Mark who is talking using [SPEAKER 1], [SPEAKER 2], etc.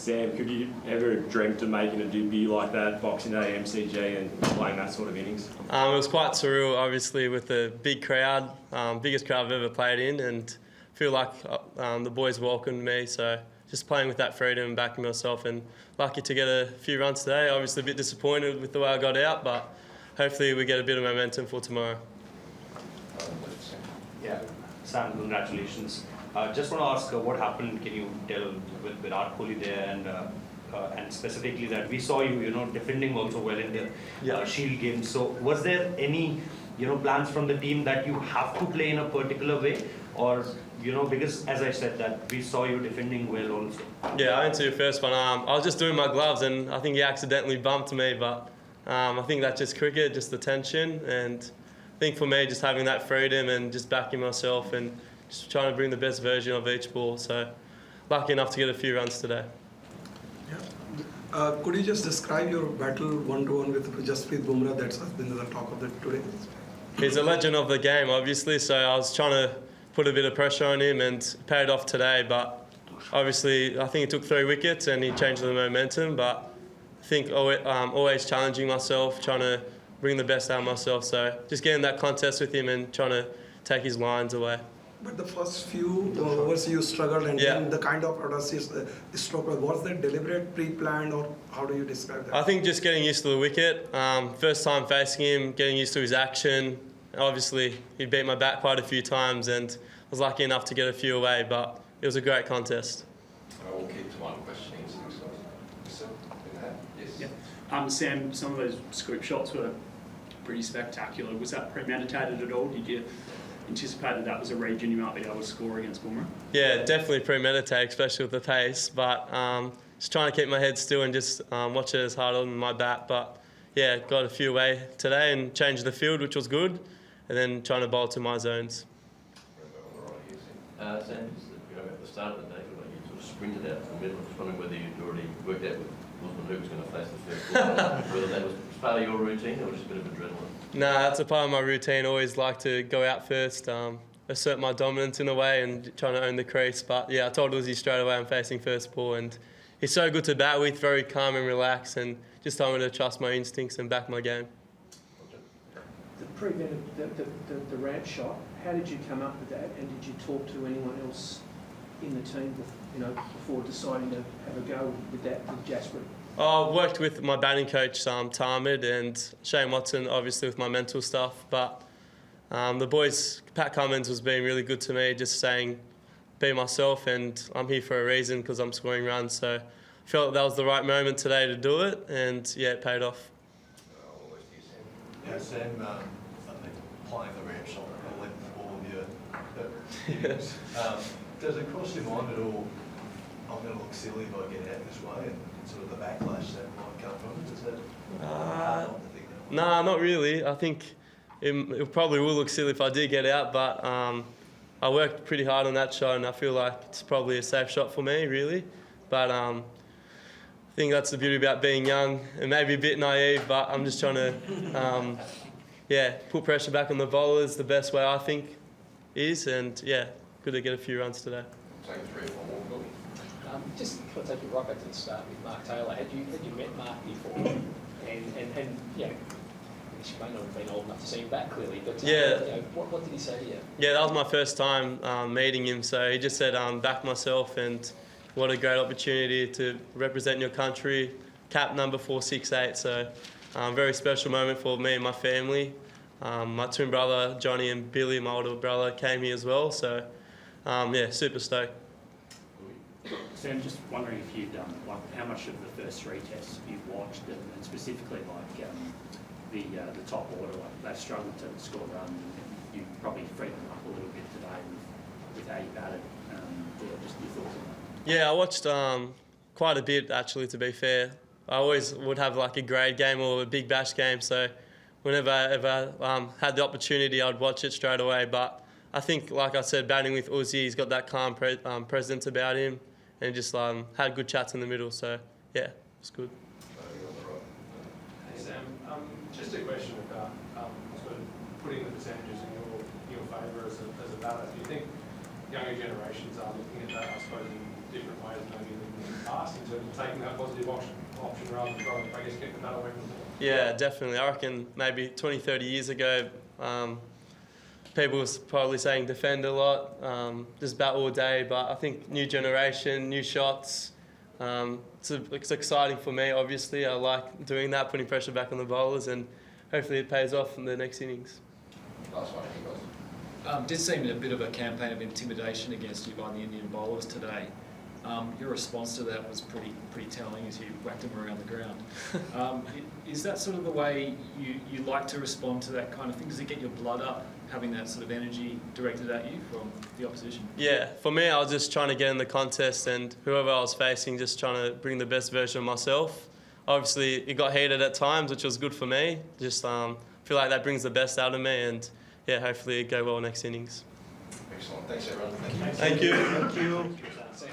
[SPEAKER 1] Sam, could you ever have dreamt of making a debut like that, Boxing Day, MCG, and playing that sort of innings?
[SPEAKER 2] It was quite surreal, obviously, with the big crowd, biggest crowd I've ever played in, and I feel like the boys welcomed me, so just playing with that freedom and backing myself, and lucky to get a few runs today. Obviously a bit disappointed with the way I got out, but hopefully we get a bit of momentum for tomorrow.
[SPEAKER 3] Yeah, Sam, congratulations. Just want to ask what happened. Can you tell with Virat Kohli there, and specifically that we saw you, defending also well in the Shield game. So was there any, plans from the team that you have to play in a particular way, or because as I said that we saw you defending well also?
[SPEAKER 2] Yeah, I went to your first one. I was just doing my gloves, and I think he accidentally bumped me, but I think that's just cricket, just the tension, and I think for me, just having that freedom and just backing myself and just trying to bring the best version of each ball. So lucky enough to get a few runs today.
[SPEAKER 4] Yeah. Could you just describe your battle one-to-one with Jasprit Bumrah? That's been the talk of the today.
[SPEAKER 2] He's a legend of the game, obviously, so I was trying to put a bit of pressure on him, and it paid off today. But obviously, I think he took 3 wickets and he changed the momentum. But I think always challenging myself, trying to bring the best out of myself. So just getting that contest with him and trying to take his lines away.
[SPEAKER 4] But the first few overs you struggled, and then the kind of stroke, was that deliberate, pre-planned, or how do you describe that?
[SPEAKER 2] I think just getting used to the wicket. First time facing him, getting used to his action. Obviously, he beat my bat quite a few times, and I was lucky enough to get a few away, but it was a great contest.
[SPEAKER 5] I will keep to one question. Yes.
[SPEAKER 6] Yeah. Sam, some of those scoop shots were pretty spectacular. Was that premeditated at all? Did you anticipate that was a region you might be able to score against Bumrah?
[SPEAKER 2] Yeah, definitely premeditated, especially with the pace, but just trying to keep my head still and just watch it as hard on my bat. But yeah, got a few away today and changed the field, which was good, and then trying to bowl to my zones.
[SPEAKER 5] Sam, just at the start of the day, you sort of sprinted out from the middle. I was wondering whether you'd already worked out with Usman who was going to face the first ball, whether that was part of your routine or just a bit of adrenaline?
[SPEAKER 2] Nah, that's a part of my routine. Always like to go out first, assert my dominance in a way and trying to own the crease. But yeah, I told Uzi straight away I'm facing first ball, and he's so good to bat with, very calm and relaxed, and just told me to trust my instincts and back my game.
[SPEAKER 7] The ramp shot, how did you come up with that, and did you talk to anyone else in the team before deciding to have a go with that with Jasprit?
[SPEAKER 2] I worked with my batting coach, Tamid, and Shane Watson, obviously, with my mental stuff. But the boys, Pat Cummins was being really good to me, just saying, be myself, and I'm here for a reason because I'm scoring runs. So I felt that was the right moment today to do it, and yeah, it paid off.
[SPEAKER 8] Yeah, Sam, I think playing the ramp shot, I'll let all of you. Does it cross your mind at all, I'm going to look silly if I get out this way, and sort of the backlash that might come from it? Is that
[SPEAKER 2] Nah, not really. I think it probably will look silly if I do get out, but I worked pretty hard on that shot, and I feel like it's probably a safe shot for me, really. But I think that's the beauty about being young and maybe a bit naive, but I'm just trying to, put pressure back on the bowlers the best way I think is, and yeah, good to get a few runs today.
[SPEAKER 5] Take 3 or 4 more, Kohli.
[SPEAKER 9] Just can I take you right back to the start with Mark Taylor? Had you met Mark before? And yeah, I guess you may not have been old enough to see him back clearly, but what did he say to you? Yeah,
[SPEAKER 2] that was my first time meeting him, so he just said back myself, and what a great opportunity to represent your country, cap number 468, so very special moment for me and my family. My twin brother Johnny and Billy, my older brother, came here as well, so super stoked.
[SPEAKER 6] Sam, just wondering if you'd how much of the first 3 tests you've watched, and specifically the top order, they've struggled to score runs, and you probably freed them up a little bit today with how you batted. Just your thoughts on that?
[SPEAKER 2] Yeah, I watched quite a bit actually. To be fair, I always would have like a grade game or a big bash game, so whenever I ever had the opportunity, I'd watch it straight away. But I think, like I said, batting with Uzi, he's got that calm presence about him, and just had good chats in the middle. So yeah, it's good.
[SPEAKER 10] Hey Sam, just a question about sort of putting the percentages in your favour as a batter. Do you think younger generations are looking at that, I suppose, in different ways maybe than in the past? us in terms of taking that positive option rather than trying to, I guess, get the bat away from the ball?
[SPEAKER 2] Yeah, definitely. I reckon maybe 20, 30 years ago, people was probably saying defend a lot, just bat all day. But I think new generation, new shots. It's exciting for me, obviously. I like doing that, putting pressure back on the bowlers, and hopefully it pays off in the next innings.
[SPEAKER 5] Last one, you guys.
[SPEAKER 11] Did seem a bit of a campaign of intimidation against you by the Indian bowlers today. Your response to that was pretty telling as you whacked them around the ground. Is that sort of the way you like to respond to that kind of thing? Does it get your blood up, having that sort of energy directed at you from the opposition?
[SPEAKER 2] Yeah, for me, I was just trying to get in the contest, and whoever I was facing, just trying to bring the best version of myself. Obviously, it got heated at times, which was good for me. Just feel like that brings the best out of me, and yeah, hopefully it go well next innings.
[SPEAKER 5] Excellent. Thanks, everyone.
[SPEAKER 2] Thank you.
[SPEAKER 4] Thank you.